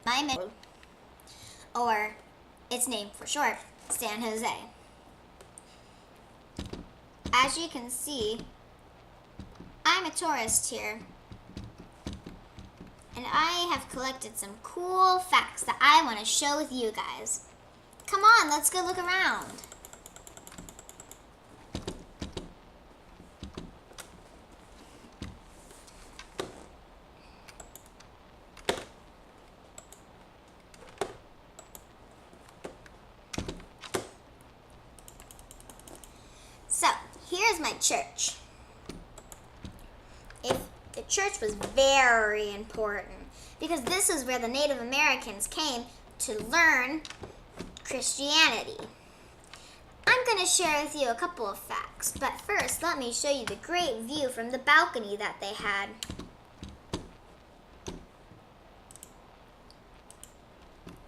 my mission, or its name for short, San Jose. As you can see, I'm a tourist here, and I have collected some cool facts that I want to share with you guys. Come on, let's go look around. So, here's my church. The church was very important because this is where the Native Americans came to learn Christianity. I'm going to share with you a couple of facts, but first let me show you the great view from the balcony that they had.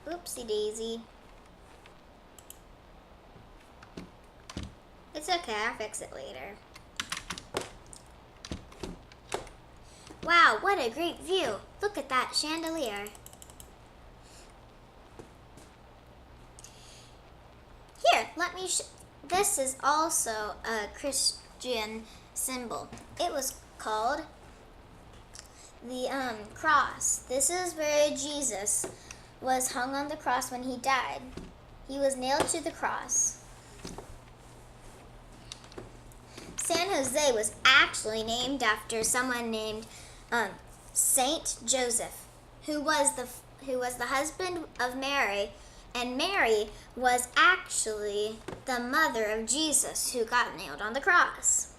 Oopsie daisy. It's okay, I'll fix it later. Wow, what a great view. Look at that chandelier. Here, let me this is also a Christian symbol. It was called the cross. This is where Jesus was hung on the cross when he died. He was nailed to the cross. San Jose was actually named after someone named Saint Joseph, who was the husband of Mary, and Mary was actually the mother of Jesus who got nailed on the cross.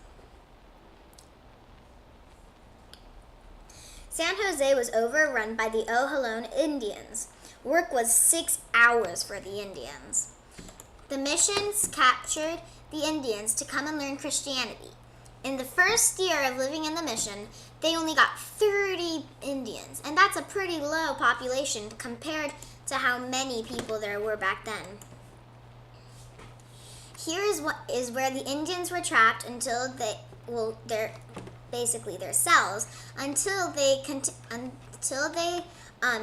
San Jose was overrun by the Ohlone Indians. Work was 6 hours for the Indians. The missions captured the Indians to come and learn Christianity. In the first year of living in the mission, they only got 30 Indians, and that's a pretty low population compared to how many people there were back then. Here is where the Indians were trapped until their cells, until they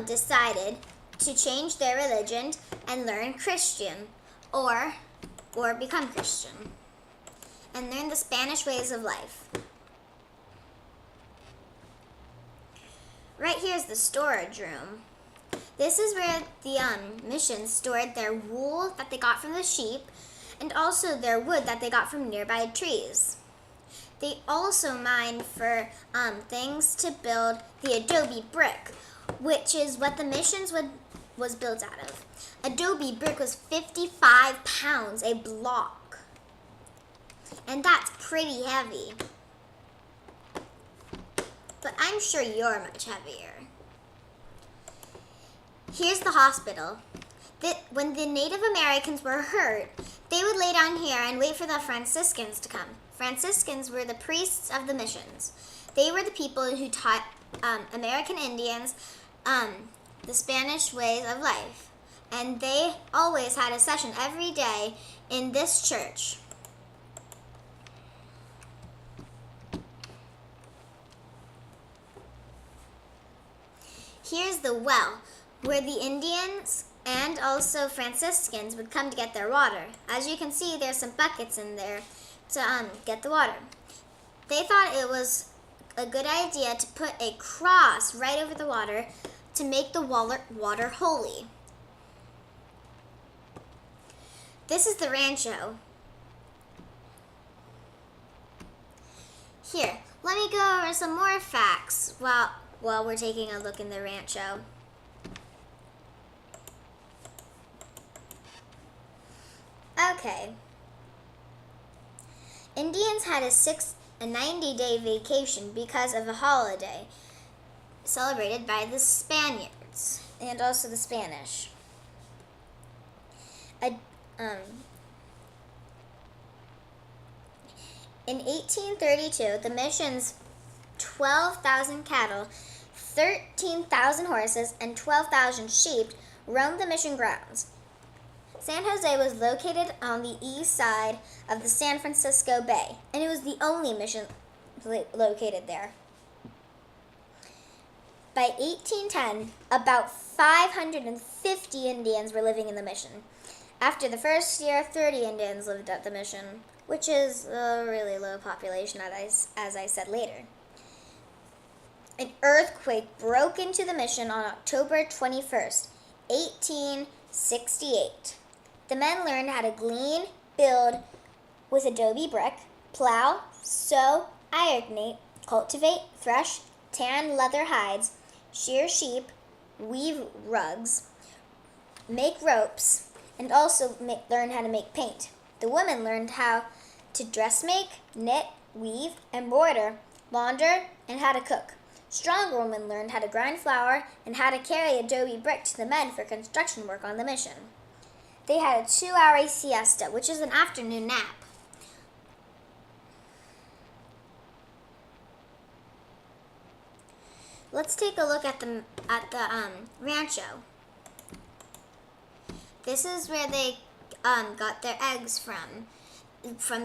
decided to change their religion and learn Christian, or become Christian, and learn the Spanish ways of life. Right here is the storage room. This is where the missions stored their wool that they got from the sheep, and also their wood that they got from nearby trees. They also mined for things to build the adobe brick, which is what the missions was built out of. Adobe brick was 55 pounds a block, and that's pretty heavy. But I'm sure you're much heavier. Here's the hospital. When the Native Americans were hurt, they would lay down here and wait for the Franciscans to come. Franciscans were the priests of the missions. They were the people who taught American Indians the Spanish ways of life. And they always had a session every day in this church. Here's the well, where the Indians and also Franciscans would come to get their water. As you can see, there's some buckets in there to get the water. They thought it was a good idea to put a cross right over the water to make the water holy. This is the rancho. Here, let me go over some more facts while we're taking a look in the rancho. Okay. Indians had a 90-day vacation because of a holiday celebrated by the Spaniards and also the Spanish. In 1832, the mission's 12,000 cattle, 13,000 horses, and 12,000 sheep roamed the mission grounds. San Jose was located on the east side of the San Francisco Bay, and it was the only mission located there. By 1810, about 550 Indians were living in the mission. After the first year, 30 Indians lived at the mission, which is a really low population, as I said later. An earthquake broke into the mission on October 21st, 1868. The men learned how to glean, build with adobe brick, plow, sow, irrigate, cultivate, thresh, tan leather hides, shear sheep, weave rugs, make ropes, and also learn how to make paint. The women learned how to dressmake, knit, weave, embroider, launder, and how to cook. Stronger women learned how to grind flour and how to carry adobe brick to the men for construction work on the mission. They had a 2-hour siesta, which is an afternoon nap. Let's take a look at the rancho. This is where they got their eggs from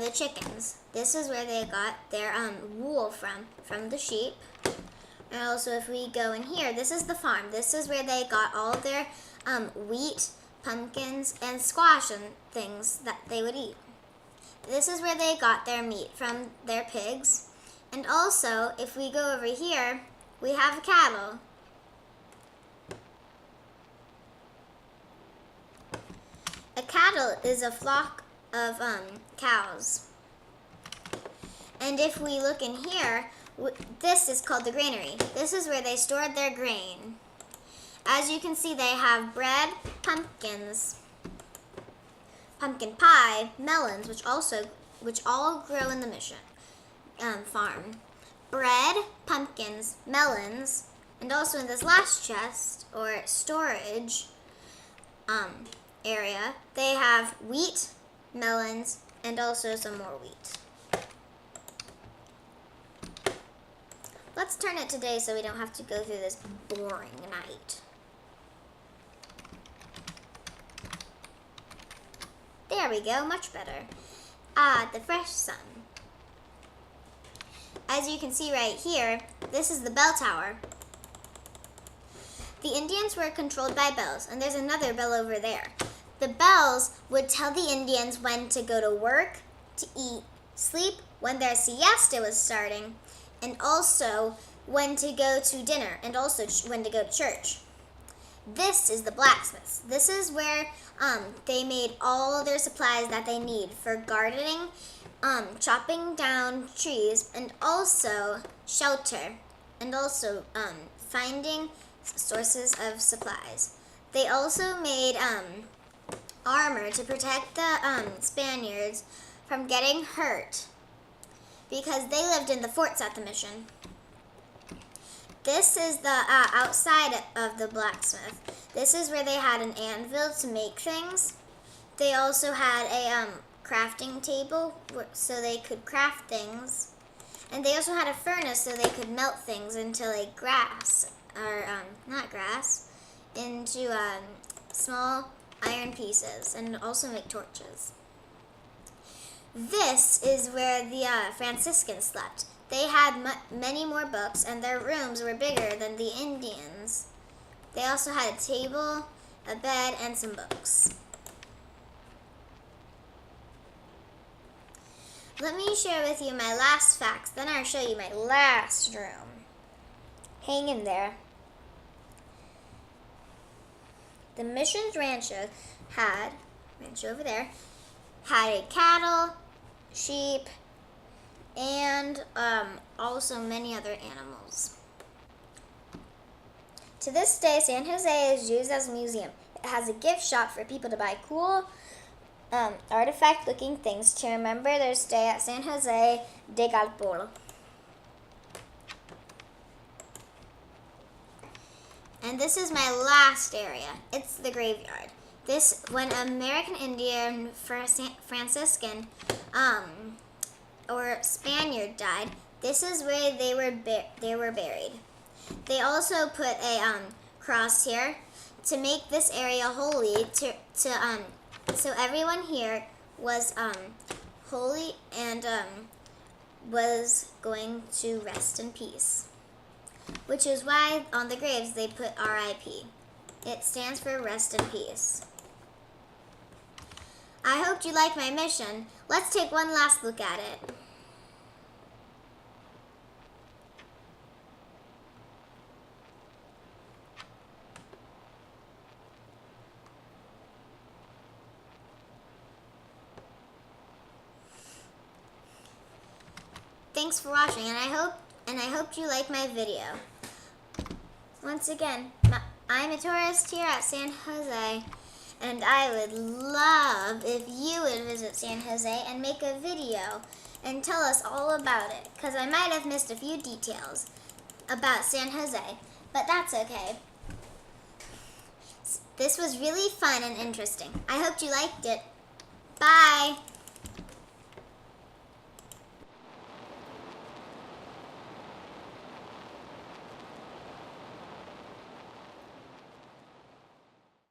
the chickens. This is where they got their wool from the sheep. And also, if we go in here, this is the farm. This is where they got all their wheat, pumpkins, and squash and things that they would eat. This is where they got their meat from their pigs. And also, if we go over here, we have cattle. A cattle is a flock of cows. And if we look in here, this is called the granary. This is where they stored their grain. As you can see, they have bread, pumpkins, pumpkin pie, melons, which all grow in the mission farm. Bread, pumpkins, melons, and also in this last chest or storage area, they have wheat, melons, and also some more wheat. Let's turn it to day so we don't have to go through this boring night. There we go, much better. The fresh sun. As you can see right here, this is the bell tower. The Indians were controlled by bells, and there's another bell over there. The bells would tell the Indians when to go to work, to eat, sleep, when their siesta was starting, and also when to go to dinner, and also when to go to church. This is the blacksmiths. This is where they made all their supplies that they need for gardening, chopping down trees, and also shelter, and also finding sources of supplies. They also made armor to protect the Spaniards from getting hurt because they lived in the forts at the mission. This is the outside of the blacksmith. This is where they had an anvil to make things. They also had a crafting table so they could craft things. And they also had a furnace so they could melt things into like grass, or not grass, into small iron pieces, and also make torches. This is where the Franciscans slept. They had many more books, and their rooms were bigger than the Indians. They also had a table, a bed, and some books. Let me share with you my last facts, then I'll show you my last room. Hang in there. The mission's rancho over there, had a cattle, sheep, and also many other animals. To this day, San Jose is used as a museum. It has a gift shop for people to buy cool artifact-looking things to remember their stay at San Jose de Galpolo. And this is my last area. It's the graveyard. This, when American Indian Franciscan or Spaniard died, this is where they were buried. They also put a cross here to make this area holy, so everyone here was holy and was going to rest in peace. which is why on the graves they put RIP. It stands for rest in peace. I hoped you liked my mission. Let's take one last look at it. Thanks for watching, and I hope you like my video. Once again, I'm a tourist here at San Jose, and I would love if you would visit San Jose and make a video and tell us all about it, because I might have missed a few details about San Jose, but that's okay. This was really fun and interesting. I hope you liked it. Bye!